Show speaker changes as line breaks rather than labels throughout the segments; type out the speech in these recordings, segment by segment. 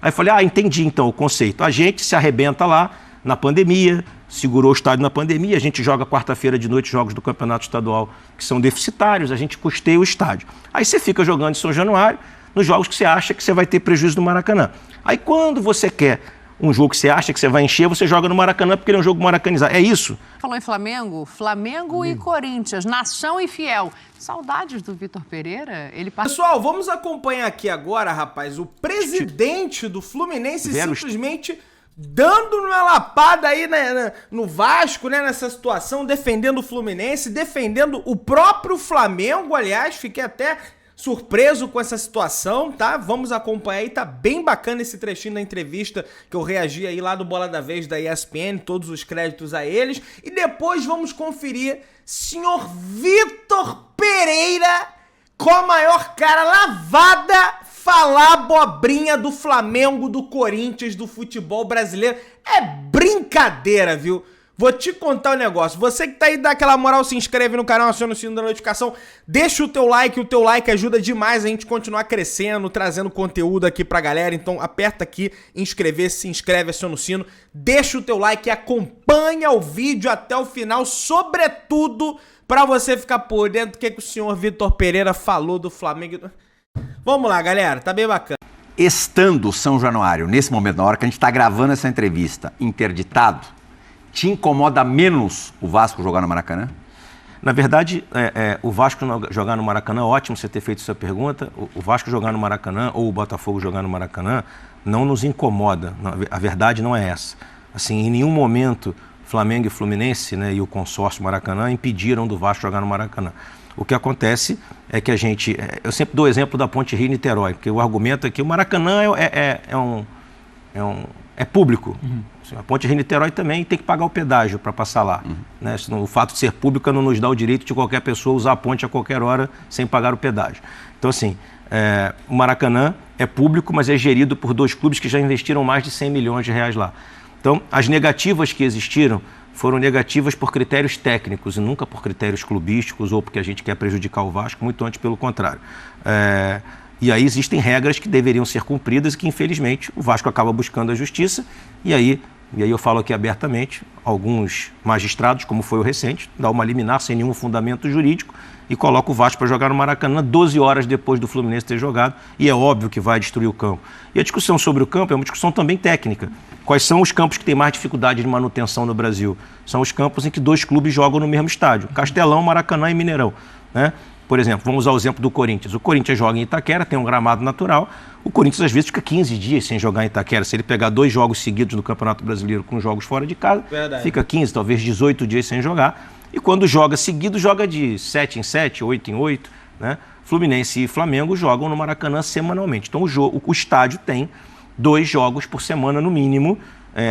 Aí eu falei, entendi então o conceito. A gente se arrebenta lá na pandemia, segurou o estádio na pandemia, a gente joga quarta-feira de noite jogos do Campeonato Estadual que são deficitários, a gente custeia o estádio. Aí você fica jogando em São Januário nos jogos que você acha que você vai ter prejuízo no Maracanã. Aí quando você quer um jogo que você acha que você vai encher, você joga no Maracanã porque ele é um jogo maracanizado. É isso?
Falou em Flamengo e Corinthians, nação e fiel. Saudades do Vitor Pereira?
Pessoal, vamos acompanhar aqui agora, rapaz, o presidente do Fluminense simplesmente dando uma lapada aí no Vasco, né, nessa situação, defendendo o Fluminense, defendendo o próprio Flamengo, aliás, fiquei até surpreso com essa situação, tá? Vamos acompanhar aí, tá bem bacana esse trechinho da entrevista que eu reagi aí lá do Bola da Vez da ESPN, todos os créditos a eles, e depois vamos conferir senhor Vitor Pereira, com a maior cara lavada, falar abobrinha do Flamengo, do Corinthians, do futebol brasileiro. É brincadeira, viu? Vou te contar um negócio. Você que tá aí, dá aquela moral, se inscreve no canal, aciona o sino da notificação, deixa o teu like ajuda demais a gente continuar crescendo, trazendo conteúdo aqui pra galera. Então aperta aqui, inscrever-se, se inscreve, aciona o sino, deixa o teu like e acompanha o vídeo até o final, sobretudo pra você ficar por dentro do que o senhor Vitor Pereira falou do Flamengo. Vamos lá, galera, tá bem bacana.
Estando São Januário, nesse momento, na hora que a gente tá gravando essa entrevista, interditado, te incomoda menos o Vasco jogar no Maracanã?
Na verdade, o Vasco jogar no Maracanã, ótimo você ter feito essa pergunta, o Vasco jogar no Maracanã ou o Botafogo jogar no Maracanã não nos incomoda, a verdade não é essa. Assim, em nenhum momento Flamengo e Fluminense, né, e o consórcio Maracanã impediram do Vasco jogar no Maracanã. O que acontece é que eu sempre dou o exemplo da Ponte Rio-Niterói, porque o argumento é que o Maracanã é público. Uhum. A Ponte Rio-Niterói também tem que pagar o pedágio para passar lá. Uhum. Né? O fato de ser pública não nos dá o direito de qualquer pessoa usar a ponte a qualquer hora sem pagar o pedágio. Então, assim, o Maracanã é público, mas é gerido por 2 clubes que já investiram mais de 100 milhões de reais lá. Então, as negativas que existiram foram negativas por critérios técnicos e nunca por critérios clubísticos ou porque a gente quer prejudicar o Vasco, muito antes pelo contrário. E aí existem regras que deveriam ser cumpridas e que, infelizmente, o Vasco acaba buscando a justiça. E aí eu falo aqui abertamente, alguns magistrados, como foi o recente, dá uma liminar sem nenhum fundamento jurídico e coloca o Vasco para jogar no Maracanã 12 horas depois do Fluminense ter jogado, e é óbvio que vai destruir o campo. E a discussão sobre o campo é uma discussão também técnica. Quais são os campos que têm mais dificuldade de manutenção no Brasil? São os campos em que 2 clubes jogam no mesmo estádio, Castelão, Maracanã e Mineirão, né? Por exemplo, vamos usar o exemplo do Corinthians. O Corinthians joga em Itaquera, tem um gramado natural. O Corinthians, às vezes, fica 15 dias sem jogar em Itaquera. Se ele pegar 2 jogos seguidos no Campeonato Brasileiro com jogos fora de casa, fica 15, talvez 18 dias sem jogar. E quando joga seguido, joga de 7 em 7, 8 em 8. Né? Fluminense e Flamengo jogam no Maracanã semanalmente. Então, o estádio tem 2 jogos por semana, no mínimo,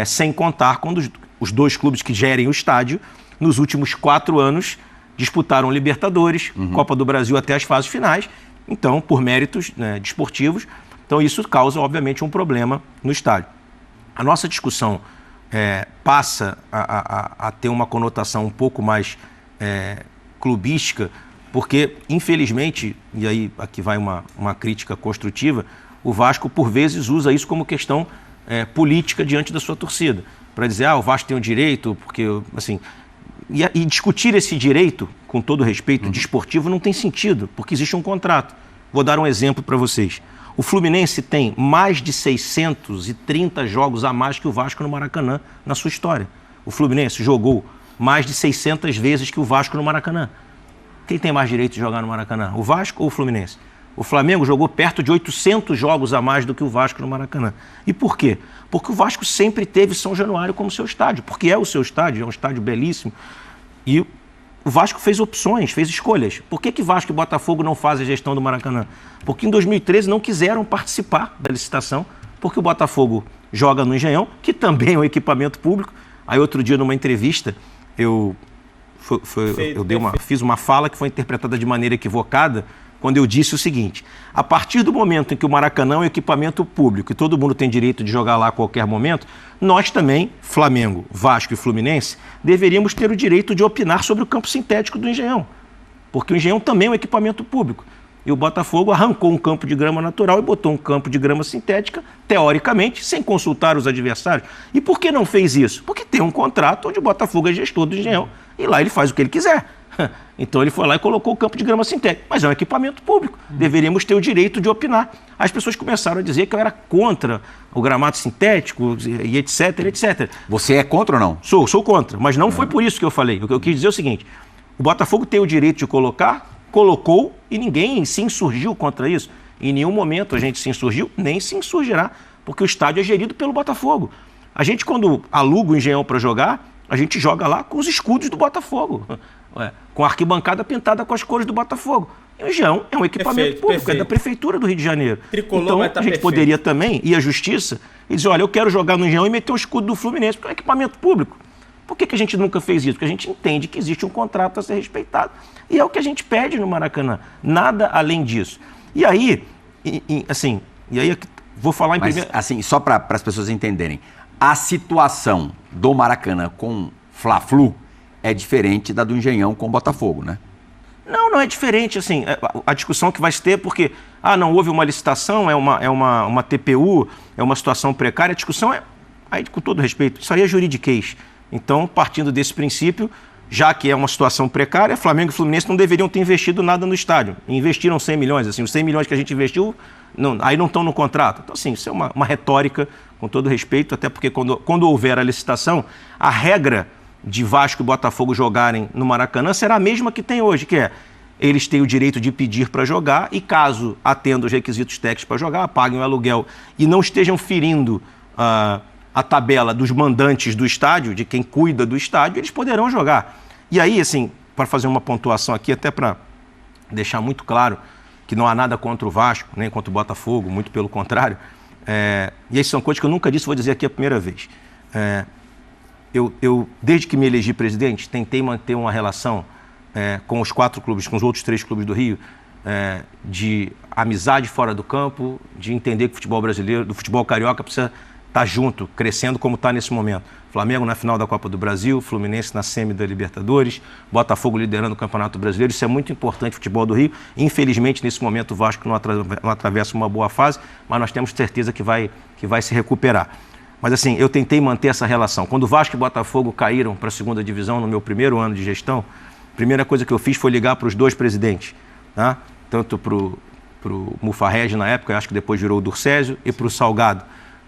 sem contar quando os 2 clubes que gerem o estádio, nos últimos 4 anos, disputaram Libertadores, Copa do Brasil até as fases finais, então, por méritos, né, desportivos. Então, isso causa, obviamente, um problema no estádio. A nossa discussão passa a ter uma conotação um pouco mais clubística, porque, infelizmente, e aí aqui vai uma crítica construtiva, o Vasco, por vezes, usa isso como questão política diante da sua torcida, para dizer, o Vasco tem o direito, porque, assim... E discutir esse direito, com todo respeito, desportivo, não tem sentido, porque existe um contrato. Vou dar um exemplo para vocês. O Fluminense tem mais de 630 jogos a mais que o Vasco no Maracanã na sua história. O Fluminense jogou mais de 600 vezes que o Vasco no Maracanã. Quem tem mais direito de jogar no Maracanã? O Vasco ou o Fluminense? O Flamengo jogou perto de 800 jogos a mais do que o Vasco no Maracanã. E por quê? Porque o Vasco sempre teve São Januário como seu estádio, porque é o seu estádio, é um estádio belíssimo. E o Vasco fez opções, fez escolhas. Por que Vasco e Botafogo não fazem a gestão do Maracanã? Porque em 2013 não quiseram participar da licitação, porque o Botafogo joga no Engenhão, que também é um equipamento público. Aí outro dia, numa entrevista, fiz uma fala que foi interpretada de maneira equivocada, quando eu disse o seguinte: a partir do momento em que o Maracanã é um equipamento público e todo mundo tem direito de jogar lá a qualquer momento, nós também, Flamengo, Vasco e Fluminense, deveríamos ter o direito de opinar sobre o campo sintético do Engenhão, porque o Engenhão também é um equipamento público. E o Botafogo arrancou um campo de grama natural e botou um campo de grama sintética, teoricamente, sem consultar os adversários. E por que não fez isso? Porque tem um contrato onde o Botafogo é gestor do Engenhão e lá ele faz o que ele quiser. Então ele foi lá e colocou o campo de grama sintética. Mas é um equipamento público. Deveríamos ter o direito de opinar. As pessoas começaram a dizer que eu era contra o gramado sintético e etc, etc.
Você é contra ou não?
Sou contra. Mas não foi por isso que eu falei. O que eu quis dizer é o seguinte. O Botafogo tem o direito de colocar, colocou e ninguém se insurgiu contra isso. Em nenhum momento a gente se insurgiu, nem se insurgirá. Porque o estádio é gerido pelo Botafogo. A gente, quando aluga o Engenhão para jogar, a gente joga lá com os escudos do Botafogo. Com a arquibancada pintada com as cores do Botafogo. E o Engenhão é um equipamento público, é da Prefeitura do Rio de Janeiro. Então a gente poderia também ir à Justiça e dizer, olha, eu quero jogar no Engenhão e meter o escudo do Fluminense, porque é um equipamento público. Por que a gente nunca fez isso? Porque a gente entende que existe um contrato a ser respeitado. E é o que a gente pede no Maracanã. Nada além disso. E aí, vou falar em primeiro...
assim, só para as pessoas entenderem, a situação do Maracanã com Fla-Flu é diferente da do Engenhão com o Botafogo, né?
Não é diferente, assim, a discussão que vai se ter porque, não houve uma licitação, é uma TPU, é uma situação precária, a discussão aí com todo respeito, isso aí é juridiquês. Então, partindo desse princípio, já que é uma situação precária, Flamengo e Fluminense não deveriam ter investido nada no estádio. Investiram 100 milhões, assim, os 100 milhões que a gente investiu, aí não estão no contrato. Então, assim, isso é uma retórica, com todo respeito, até porque quando houver a licitação, a regra de Vasco e Botafogo jogarem no Maracanã será a mesma que tem hoje, que é eles têm o direito de pedir para jogar e caso atendam os requisitos técnicos para jogar, paguem o aluguel e não estejam ferindo a tabela dos mandantes do estádio, de quem cuida do estádio, eles poderão jogar. E aí, assim, para fazer uma pontuação aqui, até para deixar muito claro que não há nada contra o Vasco, nem contra o Botafogo, muito pelo contrário, e essas são coisas que eu nunca disse, vou dizer aqui a primeira vez. Eu, desde que me elegi presidente, tentei manter uma relação com os 4 clubes, com os outros 3 clubes do Rio, de amizade fora do campo, de entender que o futebol brasileiro, do futebol carioca, precisa estar junto, crescendo como está nesse momento. Flamengo na final da Copa do Brasil, Fluminense na semi da Libertadores, Botafogo liderando o Campeonato Brasileiro, isso é muito importante no futebol do Rio. Infelizmente, nesse momento, o Vasco não atravessa uma boa fase, mas nós temos certeza que vai se recuperar. Mas assim, eu tentei manter essa relação. Quando o Vasco e Botafogo caíram para a 2ª divisão no meu primeiro ano de gestão, a primeira coisa que eu fiz foi ligar para os 2 presidentes, tá? Tanto para o Mufarrege na época, acho que depois virou o Durcésio, e para o Salgado,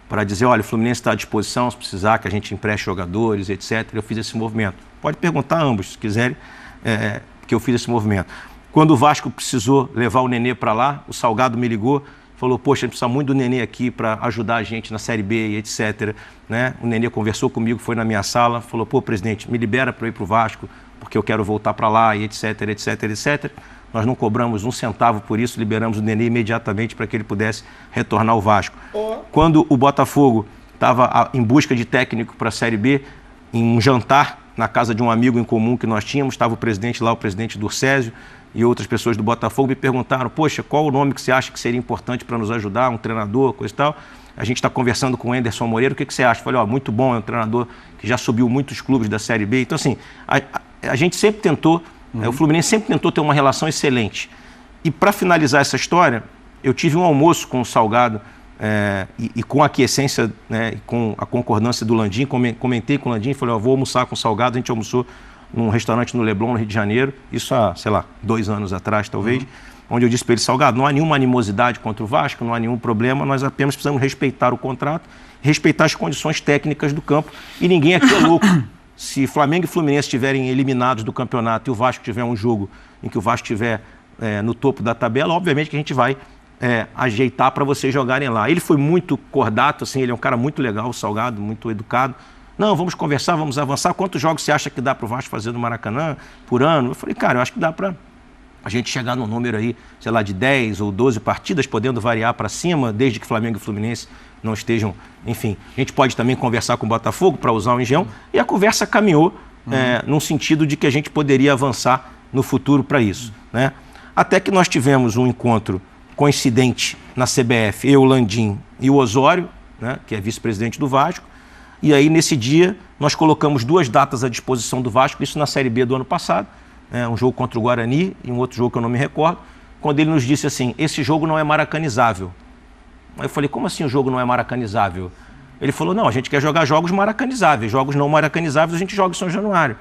para dizer, olha, o Fluminense está à disposição, se precisar que a gente empreste jogadores, etc. Eu fiz esse movimento. Pode perguntar a ambos, se quiserem, que eu fiz esse movimento. Quando o Vasco precisou levar o Nenê para lá, o Salgado me ligou, falou, poxa, a gente precisa muito do Nenê aqui para ajudar a gente na Série B e etc. Né? O Nenê conversou comigo, foi na minha sala, falou, pô, presidente, me libera para eu ir para o Vasco, porque eu quero voltar para lá e etc, etc, etc. Nós não cobramos um centavo por isso, liberamos o Nenê imediatamente para que ele pudesse retornar ao Vasco. Quando o Botafogo estava em busca de técnico para a Série B, em um jantar na casa de um amigo em comum que nós tínhamos, estava o presidente lá, o presidente Durcésio, e outras pessoas do Botafogo me perguntaram, poxa, qual o nome que você acha que seria importante para nos ajudar, um treinador, coisa e tal. A gente está conversando com o Anderson Moreira, o que você acha? Eu falei, muito bom, é um treinador que já subiu muitos clubes da Série B. Então, assim, a gente sempre tentou, o Fluminense sempre tentou ter uma relação excelente. E para finalizar essa história, eu tive um almoço com o Salgado e com a aquiescência, né, e com a concordância do Landim, comentei com o Landim, falei, vou almoçar com o Salgado, a gente almoçou num restaurante no Leblon, no Rio de Janeiro, isso há, 2 anos atrás, talvez, onde eu disse para ele, Salgado, não há nenhuma animosidade contra o Vasco, não há nenhum problema, nós apenas precisamos respeitar o contrato, respeitar as condições técnicas do campo, e ninguém aqui é louco. Se Flamengo e Fluminense estiverem eliminados do campeonato e o Vasco tiver um jogo em que o Vasco estiver no topo da tabela, obviamente que a gente vai ajeitar para vocês jogarem lá. Ele foi muito cordato, assim, ele é um cara muito legal, o Salgado, muito educado. Não, vamos conversar, vamos avançar. Quantos jogos você acha que dá para o Vasco fazer no Maracanã por ano? Eu falei, cara, eu acho que dá para a gente chegar num número aí, de 10 ou 12 partidas, podendo variar para cima, desde que Flamengo e Fluminense não estejam, enfim. A gente pode também conversar com o Botafogo para usar o Engenhão, e a conversa caminhou num sentido de que a gente poderia avançar no futuro para isso, né? Até que nós tivemos um encontro coincidente na CBF, eu, o Landim e o Osório, né, que é vice-presidente do Vasco, e aí nesse dia nós colocamos 2 datas à disposição do Vasco, isso na Série B do ano passado, um jogo contra o Guarani e um outro jogo que eu não me recordo, quando ele nos disse assim, esse jogo não é maracanizável. Aí eu falei, como assim o jogo não é maracanizável? Ele falou, não, a gente quer jogar jogos maracanizáveis, jogos não maracanizáveis a gente joga em São Januário.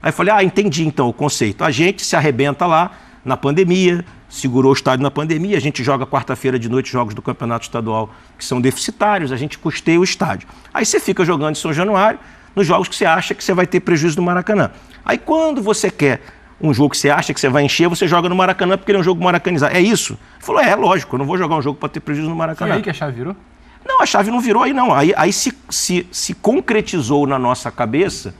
Aí eu falei, entendi então o conceito. A gente se arrebenta lá na pandemia, segurou o estádio na pandemia, a gente joga quarta-feira de noite jogos do campeonato estadual que são deficitários, a gente custeia o estádio. Aí você fica jogando em São Januário nos jogos que você acha que você vai ter prejuízo no Maracanã. Aí quando você quer um jogo que você acha que você vai encher, você joga no Maracanã porque ele é um jogo maracanizado. É isso? Ele falou, lógico, eu não vou jogar um jogo para ter prejuízo no Maracanã.
Foi aí que a chave virou?
Não, a chave não virou aí não. Aí se concretizou na nossa cabeça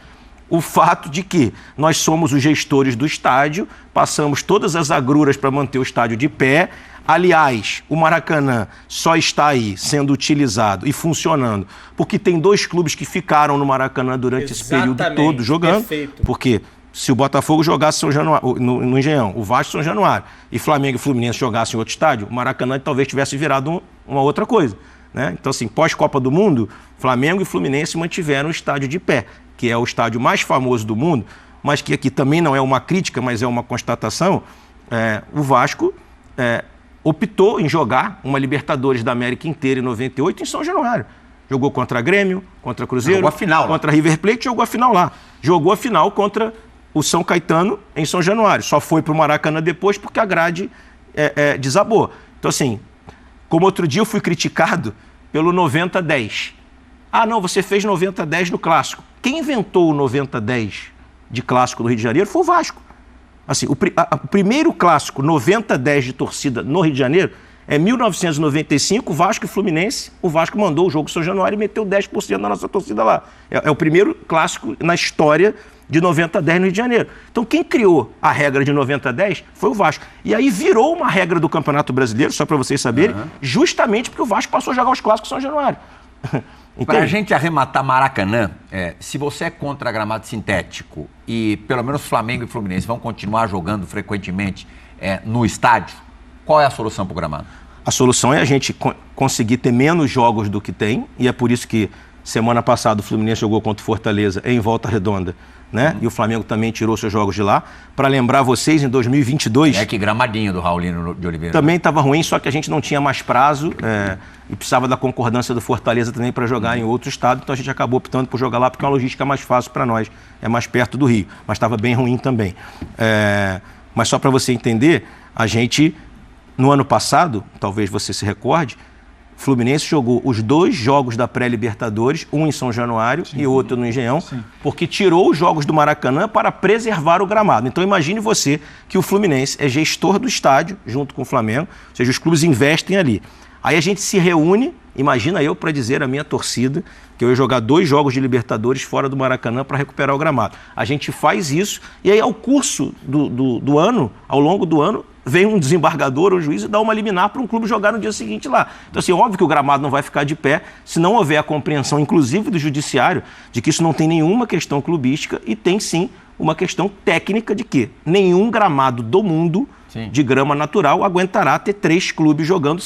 o fato de que nós somos os gestores do estádio, passamos todas as agruras para manter o estádio de pé. Aliás, o Maracanã só está aí sendo utilizado e funcionando porque tem 2 clubes que ficaram no Maracanã durante esse período todo jogando. Perfeito. Porque se o Botafogo jogasse São Januário, no Engenhão, o Vasco São Januário e Flamengo e Fluminense jogassem em outro estádio, o Maracanã talvez tivesse virado uma outra coisa. Né? Então, assim, pós-Copa do Mundo, Flamengo e Fluminense mantiveram o estádio de pé, que é o estádio mais famoso do mundo, mas que aqui também não é uma crítica, mas é uma constatação. O Vasco optou em jogar uma Libertadores da América inteira em 98 em São Januário. Jogou contra Grêmio, contra Cruzeiro,
jogou a final,
contra River Plate, jogou a final lá. Jogou a final contra o São Caetano em São Januário. Só foi para o Maracanã depois porque a grade desabou. Então, assim, como outro dia eu fui criticado pelo 90-10. Não, você fez 90-10 no Clássico. Quem inventou o 90-10 de Clássico no Rio de Janeiro foi o Vasco. Assim, o primeiro Clássico 90-10 de torcida no Rio de Janeiro é 1995, Vasco e Fluminense. O Vasco mandou o jogo São Januário e meteu 10% da nossa torcida lá. É o primeiro Clássico na história de 90-10 no Rio de Janeiro. Então, quem criou a regra de 90-10 foi o Vasco. E aí virou uma regra do Campeonato Brasileiro, só para vocês saberem, justamente porque o Vasco passou a jogar os clássicos São Januário.
Para a gente arrematar Maracanã, se você é contra gramado sintético e pelo menos Flamengo e Fluminense vão continuar jogando frequentemente no estádio, qual é a solução para o gramado?
A solução é a gente conseguir ter menos jogos do que tem, e é por isso que semana passada o Fluminense jogou contra o Fortaleza em Volta Redonda, né? E o Flamengo também tirou seus jogos de lá. Para lembrar vocês, em 2022...
que gramadinho do Raulino de Oliveira.
Também estava ruim, só que a gente não tinha mais prazo e precisava da concordância do Fortaleza também para jogar em outro estado, então a gente acabou optando por jogar lá porque é uma logística mais fácil para nós, é mais perto do Rio, mas estava bem ruim também. Mas só para você entender, a gente, no ano passado, talvez você se recorde, Fluminense jogou os 2 jogos da pré-Libertadores, um em São Januário e outro no Engenhão, porque tirou os jogos do Maracanã para preservar o gramado. Então imagine você que o Fluminense é gestor do estádio, junto com o Flamengo, ou seja, os clubes investem ali. Aí a gente se reúne, imagina eu para dizer à minha torcida que eu ia jogar 2 jogos de Libertadores fora do Maracanã para recuperar o gramado. A gente faz isso e aí ao curso do ano, ao longo do ano, vem um desembargador ou juiz e dá uma liminar para um clube jogar no dia seguinte lá. Então, assim, óbvio que o gramado não vai ficar de pé se não houver a compreensão, inclusive do judiciário, de que isso não tem nenhuma questão clubística e tem, sim, uma questão técnica de que nenhum gramado do mundo de grama natural aguentará ter 3 clubes jogando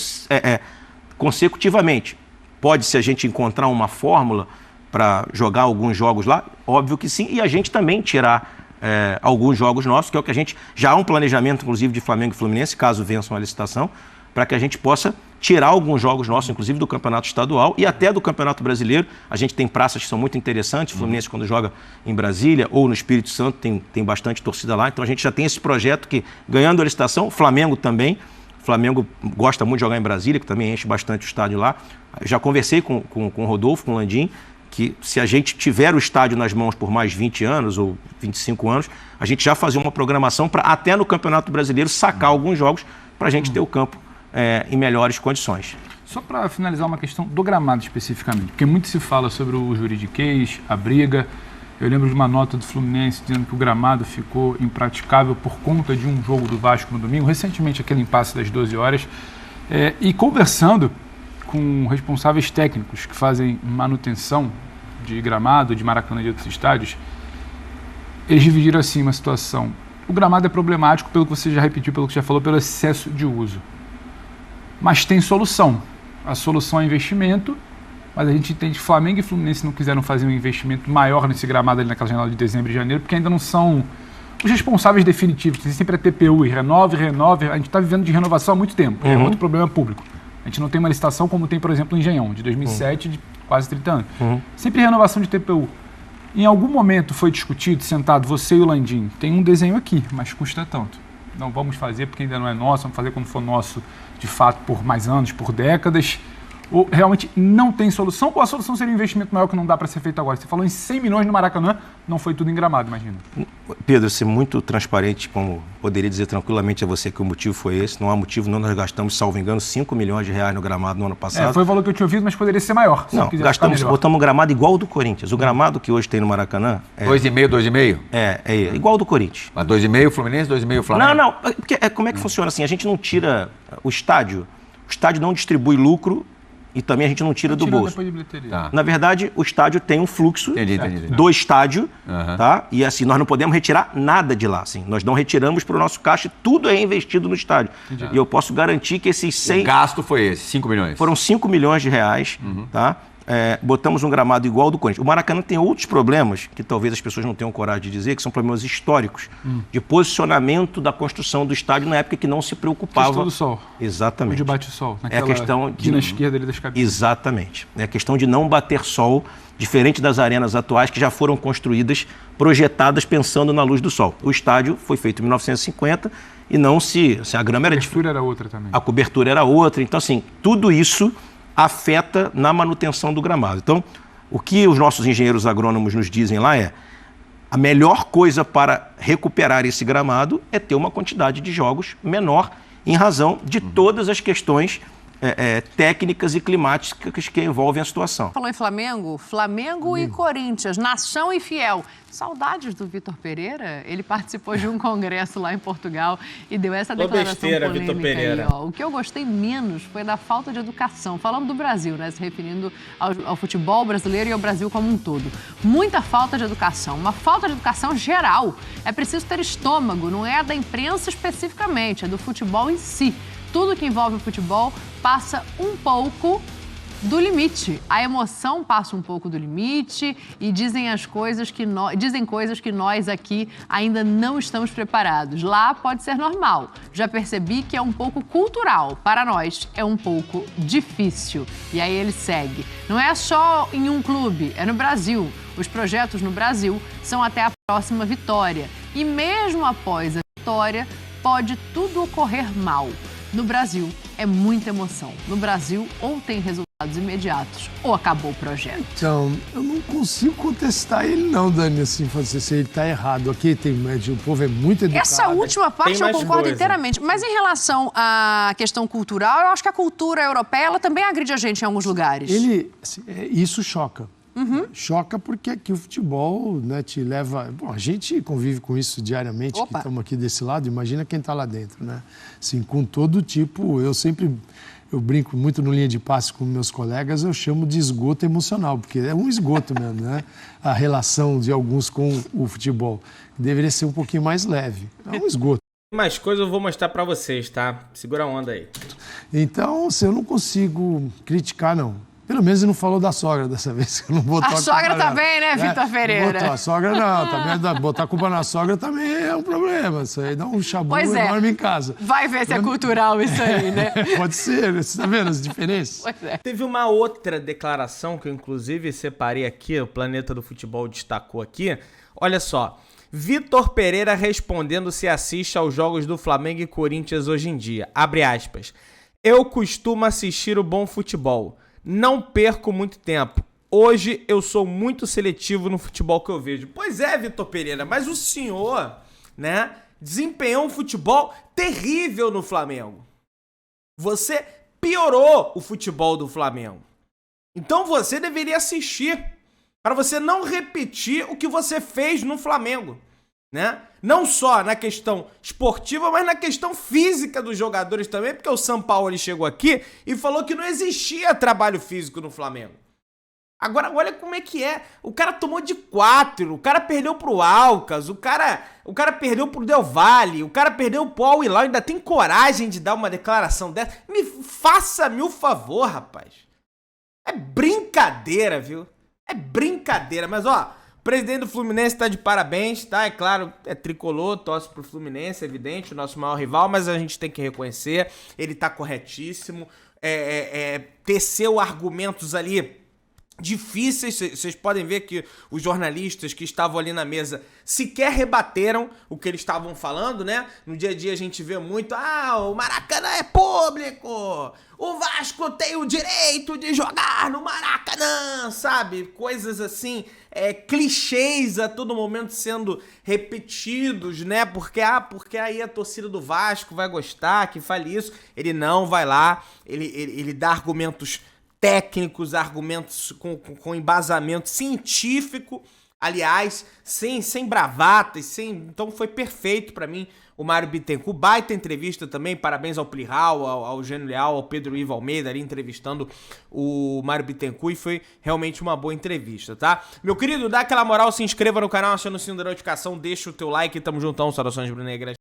consecutivamente. Pode, se a gente encontrar uma fórmula para jogar alguns jogos lá, óbvio que sim, e a gente também tirar alguns jogos nossos, que é o que a gente... Já há um planejamento, inclusive, de Flamengo e Fluminense, caso vençam a licitação, para que a gente possa tirar alguns jogos nossos, inclusive do Campeonato Estadual e até do Campeonato Brasileiro. A gente tem praças que são muito interessantes, Fluminense quando joga em Brasília ou no Espírito Santo tem bastante torcida lá, então a gente já tem esse projeto que, ganhando a licitação, Flamengo também, Flamengo gosta muito de jogar em Brasília, que também enche bastante o estádio lá. Já conversei com o Rodolfo, com o Landim, que se a gente tiver o estádio nas mãos por mais 20 anos ou 25 anos, a gente já fazia uma programação para até no Campeonato Brasileiro sacar alguns jogos para a gente ter o campo em melhores condições.
Só para finalizar uma questão do gramado especificamente, porque muito se fala sobre o juridiquês, a briga. Eu lembro de uma nota do Fluminense dizendo que o gramado ficou impraticável por conta de um jogo do Vasco no domingo, recentemente aquele impasse das 12 horas, e conversando com responsáveis técnicos que fazem manutenção de gramado, de Maracanã e de outros estádios, eles dividiram assim uma situação. O gramado é problemático, pelo que você já repetiu, pelo que você já falou, pelo excesso de uso. Mas tem solução. A solução é investimento, mas a gente entende que Flamengo e Fluminense não quiseram fazer um investimento maior nesse gramado ali naquela janela de dezembro e janeiro, porque ainda não são os responsáveis definitivos, que sempre é TPU, e renove, a gente está vivendo de renovação há muito tempo, é outro problema público. A gente não tem uma licitação como tem, por exemplo, o Engenhão, de 2007, de quase 30 anos. Sempre renovação de TPU. Em algum momento foi discutido, sentado, você e o Landim, tem um desenho aqui, mas custa tanto. Não vamos fazer porque ainda não é nosso, vamos fazer quando for nosso, de fato, por mais anos, por décadas. Ou realmente não tem solução, ou a solução seria um investimento maior que não dá para ser feito agora? Você falou em 100 milhões no Maracanã, não foi tudo em Gramado, imagina.
Pedro, ser muito transparente, como poderia dizer tranquilamente a você que o motivo foi esse, não há motivo, não, nós gastamos, salvo engano, 5 milhões de reais no Gramado no ano passado.
Foi o valor que eu tinha ouvido, mas poderia ser maior.
Não, botamos um gramado igual ao do Corinthians. O gramado que hoje tem no Maracanã...
2,5?
É igual ao do Corinthians.
Mas 2,5 Fluminense, 2,5 Flamengo?
Não, porque como é que funciona assim? A gente não tira o estádio não distribui lucro e também a gente não tira do bolso.
Depois de bilheteria.
Tá.
Na verdade, o estádio tem um fluxo
Entendi.
do estádio, tá? E assim, nós não podemos retirar nada de lá, assim. Nós não retiramos para o nosso caixa e tudo é investido no estádio. E eu posso garantir que esses 100...
O gasto foi esse, 5 milhões?
Foram 5 milhões de reais, tá? Botamos um gramado igual ao do Corinthians. O Maracanã tem outros problemas, que talvez as pessoas não tenham coragem de dizer, que são problemas históricos, de posicionamento da construção do estádio na época que não se preocupava.
Questão do sol.
Exatamente.
Onde bate o sol.
É a questão de...
na esquerda ali das cabines.
Exatamente. É a questão de não bater sol, diferente das arenas atuais que já foram construídas, projetadas pensando na luz do sol. O estádio foi feito em 1950 e não se... a grama era...
A cobertura era outra também.
A cobertura era outra. Então, assim, tudo isso afeta na manutenção do gramado. Então, o que os nossos engenheiros agrônomos nos dizem lá é a melhor coisa para recuperar esse gramado é ter uma quantidade de jogos menor em razão de todas as questões técnicas e climáticas que envolvem a situação.
Falou em Flamengo e Corinthians, nação e fiel. Saudades do Vitor Pereira? Ele participou de um congresso lá em Portugal e deu essa declaração polêmica
Vitor Pereira.
aí, ó. O que eu gostei menos foi da falta de educação. Falando do Brasil, né? Se referindo ao futebol brasileiro e ao Brasil como um todo. Muita falta de educação, uma falta de educação geral. É preciso ter estômago, não é da imprensa especificamente, é do futebol em si. Tudo que envolve o futebol passa um pouco do limite. A emoção passa um pouco do limite e dizem coisas que nós aqui ainda não estamos preparados. Lá pode ser normal. Já percebi que é um pouco cultural. Para nós é um pouco difícil. E aí ele segue. Não é só em um clube, é no Brasil. Os projetos no Brasil são até a próxima vitória. E mesmo após a vitória, pode tudo ocorrer mal. No Brasil, é muita emoção. No Brasil, ou tem resultados imediatos, ou acabou o projeto.
Então, eu não consigo contestar ele não, Dani, assim, se ele está errado. Aqui o povo é muito educado.
Essa última parte eu concordo inteiramente. Mas em relação à questão cultural, eu acho que a cultura europeia, ela também agride a gente em alguns lugares.
Isso choca. Choca porque aqui o futebol, né, te leva... Bom, a gente convive com isso diariamente, que estamos aqui desse lado, imagina quem está lá dentro, né? Assim, com todo tipo, eu brinco muito no linha de passe com meus colegas, eu chamo de esgoto emocional, porque é um esgoto mesmo, né? A relação de alguns com o futebol. Deveria ser um pouquinho mais leve. É um esgoto.
Mais coisas eu vou mostrar pra vocês, tá? Segura a onda aí.
Então, eu não consigo criticar, não. Pelo menos ele não falou da sogra dessa vez. Eu não vou
a sogra também, né, Vitor Pereira?
A sogra não. Também botar a culpa na sogra também é um problema. Isso aí dá um chabu enorme em casa.
Vai ver se é cultural isso aí, né?
Pode ser. Você tá vendo as diferenças?
Pois é.
Teve uma outra declaração que eu, inclusive, separei aqui. O Planeta do Futebol destacou aqui. Olha só. Vitor Pereira respondendo se assiste aos jogos do Flamengo e Corinthians hoje em dia. Abre aspas. Eu costumo assistir o bom futebol. Não perco muito tempo. Hoje eu sou muito seletivo no futebol que eu vejo. Pois é, Vitor Pereira, mas o senhor, né, desempenhou um futebol terrível no Flamengo. Você piorou o futebol do Flamengo. Então você deveria assistir para você não repetir o que você fez no Flamengo, né? Não só na questão esportiva, mas na questão física dos jogadores também, porque o Sampaoli chegou aqui e falou que não existia trabalho físico no Flamengo. Agora, olha como é que é. O cara tomou de 4, o cara perdeu pro Alcas, o cara perdeu pro Del Valle, o cara perdeu pro Al Hilal, ainda tem coragem de dar uma declaração dessa. Faça-me o favor, rapaz. É brincadeira, viu? É brincadeira, mas ó... O presidente do Fluminense tá de parabéns, tá? É claro, é tricolor, torce pro Fluminense, é evidente, o nosso maior rival, mas a gente tem que reconhecer, ele tá corretíssimo, teceu argumentos ali difíceis. Vocês podem ver que os jornalistas que estavam ali na mesa sequer rebateram o que eles estavam falando, né? No dia a dia a gente vê muito, o Maracanã é público, o Vasco tem o direito de jogar no Maracanã, sabe? Coisas assim, clichês a todo momento sendo repetidos, né? Porque aí a torcida do Vasco vai gostar, que fale isso. Ele não vai lá, ele dá argumentos técnicos, argumentos com embasamento científico, aliás, sem bravatas, então foi perfeito pra mim o Mário Bittencourt. Baita entrevista também, parabéns ao Plihal, ao Gênio Leal, ao Pedro Ivo Almeida ali entrevistando o Mário Bittencourt, e foi realmente uma boa entrevista, tá? Meu querido, dá aquela moral, se inscreva no canal, aciona o sininho da notificação, deixa o teu like, tamo juntão, saudações brunegras.